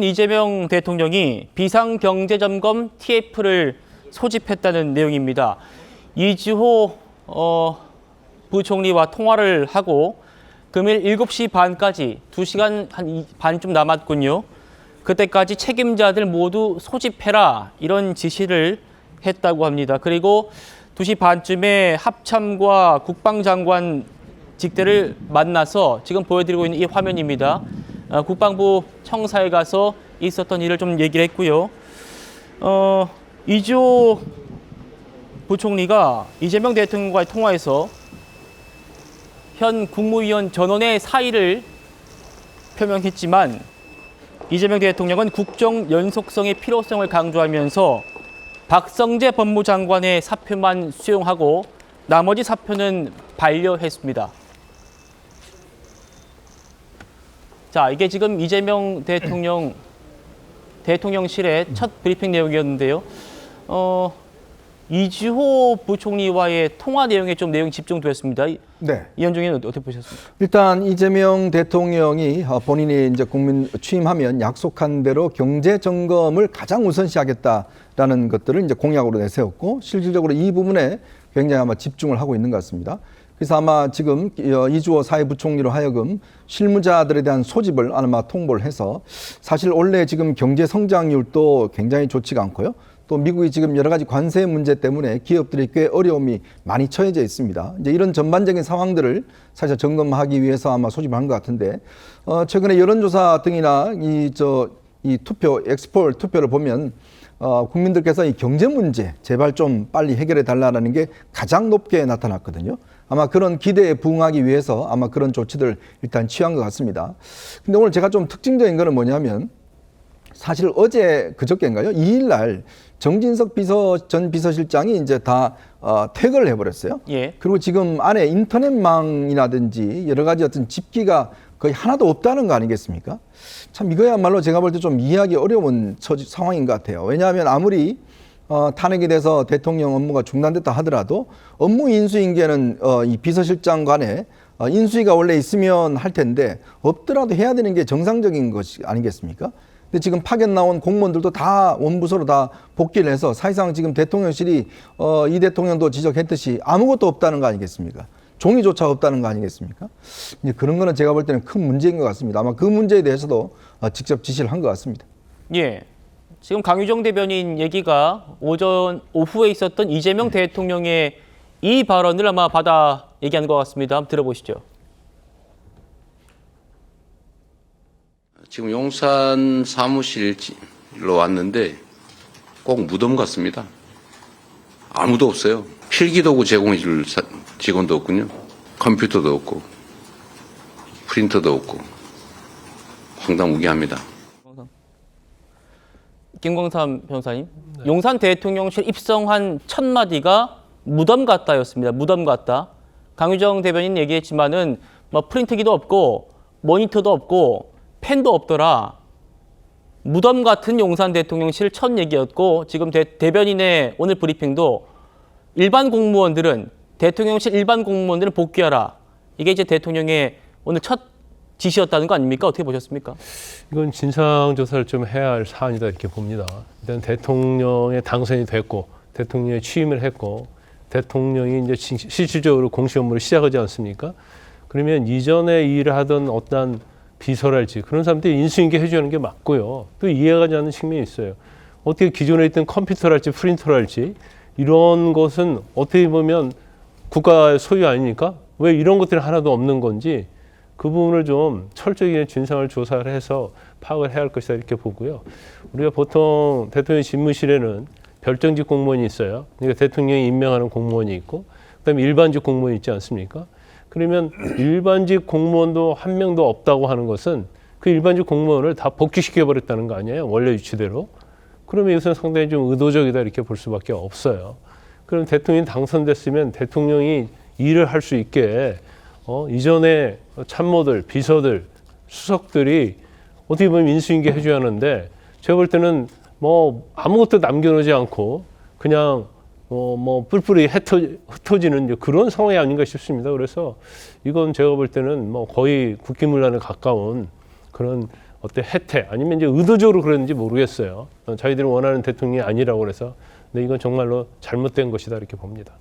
이재명 대통령이 비상경제점검 TF를 소집했다는 내용입니다. 이주호 부총리와 통화를 하고 금일 7시 반까지 2시간 한 반쯤 남았군요. 그때까지 책임자들 모두 소집해라 이런 지시를 했다고 합니다. 그리고 2시 반쯤에 합참과 국방장관 직대를 만나서 지금 보여드리고 있는 이 화면입니다. 국방부 청사에 가서 있었던 일을 좀 얘기를 했고요. 이주호 부총리가 이재명 대통령과의 통화에서 현 국무위원 전원의 사의를 표명했지만 이재명 대통령은 국정 연속성의 필요성을 강조하면서 박성재 법무장관의 사표만 수용하고 나머지 사표는 반려했습니다. 자, 이게 지금 이재명 대통령실의 첫 브리핑 내용이었는데요. 이주호 부총리와의 통화 내용에 좀 내용이 집중되었습니다. 네. 이현중 의원 어떻게 보셨습니까? 일단 이재명 대통령이 본인이 이제 국민 취임하면 약속한 대로 경제 점검을 가장 우선시하겠다라는 것들을 이제 공약으로 내세웠고 실질적으로 이 부분에 굉장히 아마 집중을 하고 있는 것 같습니다. 그래서 아마 지금 이주호 사회부총리로 하여금 실무자들에 대한 소집을 아마 통보를 해서 사실 원래 지금 경제 성장률도 굉장히 좋지가 않고요. 또 미국이 지금 여러 가지 관세 문제 때문에 기업들이 꽤 어려움이 많이 처해져 있습니다. 이제 이런 전반적인 상황들을 사실 점검하기 위해서 아마 소집한 것 같은데, 최근에 여론조사 등이나 이 투표, 엑스폴 투표를 보면, 국민들께서 이 경제 문제 제발 좀 빨리 해결해 달라는 게 가장 높게 나타났거든요. 아마 그런 기대에 부응하기 위해서 아마 그런 조치들 일단 취한 것 같습니다. 근데 오늘 제가 좀 특징적인 거는 뭐냐면, 사실 어제 그저께인가요? 2일 날 정진석 전 비서실장이 이제 다 퇴거를 해버렸어요. 예. 그리고 지금 안에 인터넷망이라든지 여러 가지 어떤 집기가 거의 하나도 없다는 거 아니겠습니까? 참 이거야말로 제가 볼 때 좀 이해하기 어려운 상황인 것 같아요. 왜냐하면 아무리 탄핵이 돼서 대통령 업무가 중단됐다 하더라도 업무 인수인계는 이 비서실장 간에 인수위가 원래 있으면 할 텐데 없더라도 해야 되는 게 정상적인 것이 아니겠습니까? 근데 지금 파견 나온 공무원들도 다 원부서로 다 복귀를 해서 사실상 지금 대통령실이 이 대통령도 지적했듯이 아무것도 없다는 거 아니겠습니까? 종이조차 없다는 거 아니겠습니까? 이제 그런 거는 제가 볼 때는 큰 문제인 것 같습니다. 아마 그 문제에 대해서도 직접 지시를 한 것 같습니다. 예. 지금 강유정 대변인 얘기가 오후에 있었던 이재명 대통령의 이 발언을 아마 받아 얘기한 것 같습니다. 한번 들어보시죠. 지금 용산 사무실로 왔는데 꼭 무덤 같습니다. 아무도 없어요. 필기도구 제공해 줄 직원도 없군요. 컴퓨터도 없고 프린터도 없고 황당무계합니다. 김광삼 변호사님, 네. 용산 대통령실 입성한 첫 마디가 무덤 같다였습니다. 무덤 같다. 강유정 대변인 얘기했지만은 뭐 프린트기도 없고 모니터도 없고 펜도 없더라. 무덤 같은 용산 대통령실 첫 얘기였고 지금 대변인의 오늘 브리핑도 대통령실 일반 공무원들은 복귀하라. 이게 이제 대통령의 오늘 첫 지시였다는 거 아닙니까? 어떻게 보셨습니까? 이건 진상조사를 좀 해야 할 사안이다 이렇게 봅니다. 일단 대통령의 당선이 됐고 대통령이 취임을 했고 대통령이 이제 실질적으로 공식 업무를 시작하지 않습니까? 그러면 이전에 일을 하던 어떤 비서랄지 그런 사람들이 인수인계 해주는 게 맞고요. 또 이해가지 않는 측면이 있어요. 어떻게 기존에 있던 컴퓨터랄지 프린터랄지 이런 것은 어떻게 보면 국가의 소유 아닙니까? 왜 이런 것들이 하나도 없는 건지 그 부분을 좀 철저히 진상을 조사를 해서 파악을 해야 할 것이다 이렇게 보고요. 우리가 보통 대통령 집무실에는 별정직 공무원이 있어요. 그러니까 대통령이 임명하는 공무원이 있고 그다음에 일반직 공무원이 있지 않습니까? 그러면 일반직 공무원도 한 명도 없다고 하는 것은 그 일반직 공무원을 다 복귀시켜버렸다는 거 아니에요? 원래 위치대로. 그러면 이것은 상당히 좀 의도적이다 이렇게 볼 수밖에 없어요. 그럼 대통령이 당선됐으면 대통령이 일을 할 수 있게 이전에 참모들, 비서들, 수석들이 어떻게 보면 인수인계 해줘야 하는데 제가 볼 때는 뭐 아무것도 남겨놓지 않고 그냥 뿔뿔이 흩어지는 그런 상황이 아닌가 싶습니다. 그래서 이건 제가 볼 때는 뭐 거의 국기문란에 가까운 그런 어때 혜택 아니면 이제 의도적으로 그랬는지 모르겠어요. 자기들이 원하는 대통령이 아니라고 그래서 근데 이건 정말로 잘못된 것이다 이렇게 봅니다.